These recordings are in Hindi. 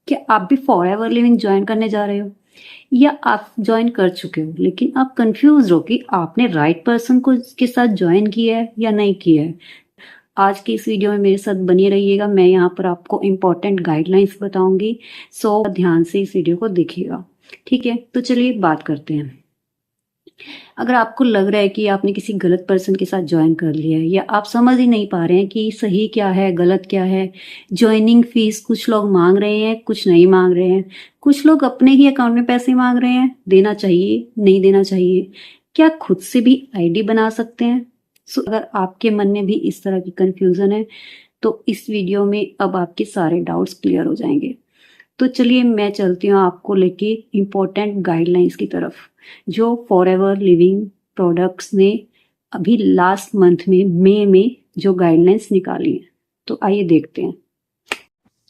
क्या आप भी फॉरएवर लिविंग ज्वाइन करने जा रहे हो, या आप ज्वाइन कर चुके हो लेकिन आप कंफ्यूज हो कि आपने राइट पर्सन को के साथ ज्वाइन किया है या नहीं किया है? आज की इस वीडियो में मेरे साथ बनी रहिएगा। मैं यहाँ पर आपको इम्पोर्टेंट गाइडलाइंस बताऊंगी, सो ध्यान से इस वीडियो को देखिएगा। ठीक है, तो चलिए बात करते हैं। अगर आपको लग रहा है कि आपने किसी गलत पर्सन के साथ ज्वाइन कर लिया है, या आप समझ ही नहीं पा रहे हैं कि सही क्या है गलत क्या है, ज्वाइनिंग फीस कुछ लोग मांग रहे हैं कुछ नहीं मांग रहे हैं, कुछ लोग अपने ही अकाउंट में पैसे मांग रहे हैं, देना चाहिए नहीं देना चाहिए, क्या खुद से भी आईडी बना सकते हैं? सो अगर आपके मन में भी इस तरह की कंफ्यूजन है तो इस वीडियो में अब आपके सारे डाउट्स क्लियर हो जाएंगे। तो चलिए मैं चलती हूँ आपको लेके इम्पोर्टेंट गाइडलाइंस की तरफ, जो फॉरएवर लिविंग प्रोडक्ट्स ने अभी लास्ट मंथ में मई में जो गाइडलाइंस निकाली है। तो आइए देखते हैं।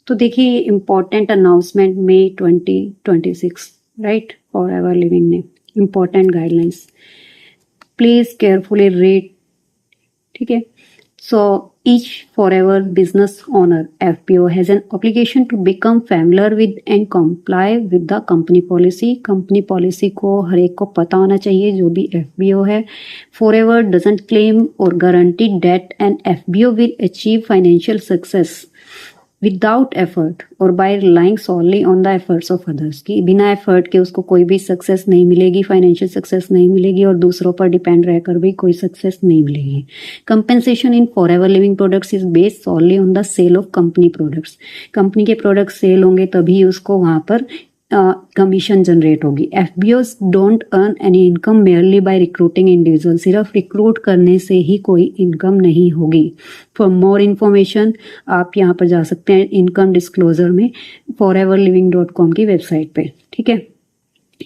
तो देखिए इम्पोर्टेंट अनाउंसमेंट मई 2026, राइट, फॉरएवर लिविंग ने important guidelines, please carefully read. ठीक है, so each forever business owner FBO has an obligation to become familiar with and comply with the company policy. company policy को हर एक को पता होना चाहिए जो भी FBO है। Forever doesn't claim or guarantee that an FBO will achieve financial success without effort और by relying solely on the efforts of others, की बिना एफर्ट के उसको कोई भी सक्सेस नहीं मिलेगी, फाइनेंशियल सक्सेस नहीं मिलेगी और दूसरों पर डिपेंड रहकर भी कोई सक्सेस नहीं मिलेगी। Compensation in forever living products is based solely on the sale of company products. Company के प्रोडक्ट सेल होंगे तभी उसको वहां पर कमीशन जनरेट होगी। FBOs don't earn any income merely by recruiting individual, सिर्फ रिक्रूट करने से ही कोई इनकम नहीं होगी। फॉर मोर इन्फॉर्मेशन आप यहाँ पर जा सकते हैं इनकम डिस्क्लोजर में foreverliving.com की वेबसाइट पे। ठीक है,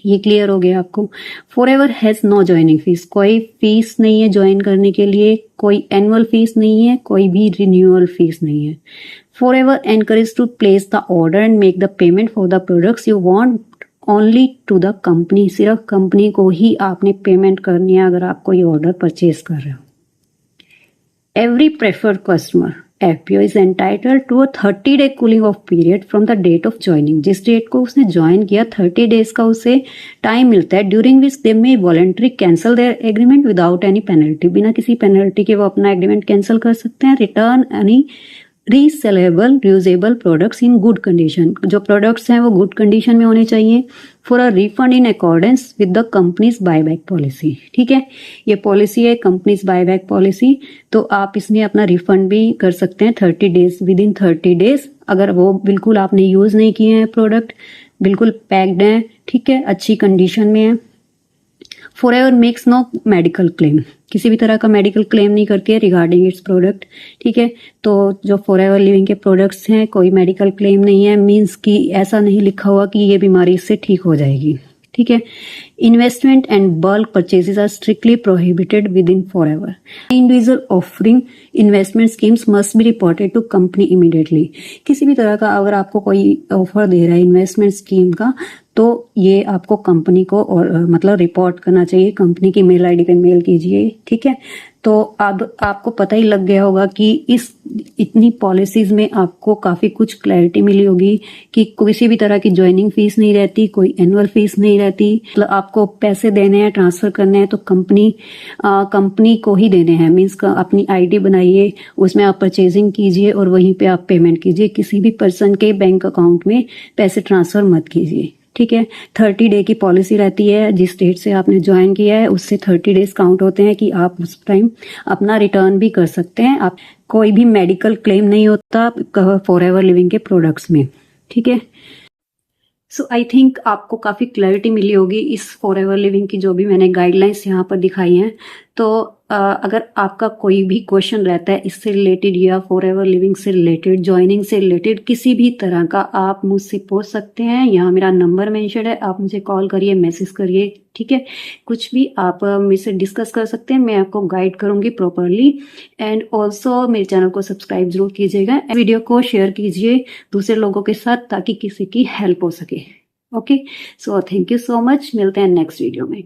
ये क्लियर हो गया आपको। Forever has no joining fees, कोई फीस नहीं है ज्वाइन करने के लिए, कोई एनुअल फीस नहीं है, कोई भी रिन्यूअल फीस नहीं है। Forever encourage to place the order and make the payment for the products you want only to the company, सिर्फ कंपनी को ही आपने पेमेंट करनी है अगर आप कोई ऑर्डर परचेज कर रहे हो। Every preferred customer FPO is entitled to a 30-day cooling off period from the date of joining। जिस डेट को उसने ज्वाइन किया 30 डेज का उसे टाइम मिलता है, during which they may voluntary cancel their agreement without any penalty, बिना किसी पेनल्टी के वो अपना एग्रीमेंट कैंसिल कर सकते हैं। Return any resellable usable products in good condition, जो प्रोडक्ट्स हैं वो गुड कंडीशन में होने चाहिए। For a refund in accordance with the company's buyback policy. ठीक है, ये पॉलिसी है कंपनीज बायबैक पॉलिसी, तो आप इसमें अपना रिफंड भी कर सकते हैं 30 डेज, विद इन 30 डेज। अगर वो बिल्कुल आपने यूज नहीं किए हैं, प्रोडक्ट बिल्कुल पैक्ड हैं, ठीक है, अच्छी कंडीशन में है। Forever makes no medical claim, किसी भी तरह का मेडिकल क्लेम नहीं करती है रिगार्डिंग इट्स प्रोडक्ट। ठीक है, तो जो फॉरएवर लिविंग के प्रोडक्ट्स हैं कोई मेडिकल क्लेम नहीं है, मींस कि ऐसा नहीं लिखा हुआ कि ये बीमारी इससे ठीक हो जाएगी। ठीक है, investment and bulk purchases are strictly prohibited within Forever. Individual offering investment schemes must be reported to company immediately. किसी भी तरह का अगर आपको कोई ऑफर दे रहा है इन्वेस्टमेंट स्कीम का, तो ये आपको कंपनी को और मतलब रिपोर्ट करना चाहिए, कंपनी की मेल आईडी पे मेल कीजिए। ठीक है, तो अब आपको पता ही लग गया होगा कि इस इतनी पॉलिसीज में आपको काफी कुछ क्लैरिटी मिली होगी कि किसी भी तरह की ज्वाइनिंग फीस नहीं रहती, कोई एनुअल फीस नहीं रहती। मतलब आपको पैसे देने हैं, ट्रांसफर करने हैं तो कंपनी को ही देने हैं, मीन्स अपनी आईडी बनाइए, उसमें आप परचेजिंग कीजिए और वहीं पे आप पेमेंट कीजिए। किसी भी पर्सन के बैंक अकाउंट में पैसे ट्रांसफर मत कीजिए। ठीक है, 30 डे की पॉलिसी रहती है, जिस डेट से आपने ज्वाइन किया है उससे 30 डेज काउंट होते हैं कि आप उस टाइम अपना रिटर्न भी कर सकते हैं। आप कोई भी मेडिकल क्लेम नहीं होता फॉरएवर लिविंग के प्रोडक्ट्स में। ठीक है, सो आई थिंक आपको काफी क्लैरिटी मिली होगी इस फॉरएवर लिविंग की जो भी मैंने गाइडलाइंस यहाँ पर दिखाई हैं। तो अगर आपका कोई भी क्वेश्चन रहता है इससे रिलेटेड या फॉरएवर लिविंग से रिलेटेड, ज्वाइनिंग से रिलेटेड किसी भी तरह का, आप मुझसे पूछ सकते हैं। यहाँ मेरा नंबर मेंशन है, आप मुझे कॉल करिए, मैसेज करिए। ठीक है, कुछ भी आप मुझसे डिस्कस कर सकते हैं, मैं आपको गाइड करूंगी प्रॉपरली। एंड ऑल्सो मेरे चैनल को सब्सक्राइब जरूर कीजिएगा, वीडियो को शेयर कीजिए दूसरे लोगों के साथ ताकि किसी की हेल्प हो सके। Okay, so thank you so much, मिलते हैं नेक्स्ट वीडियो में।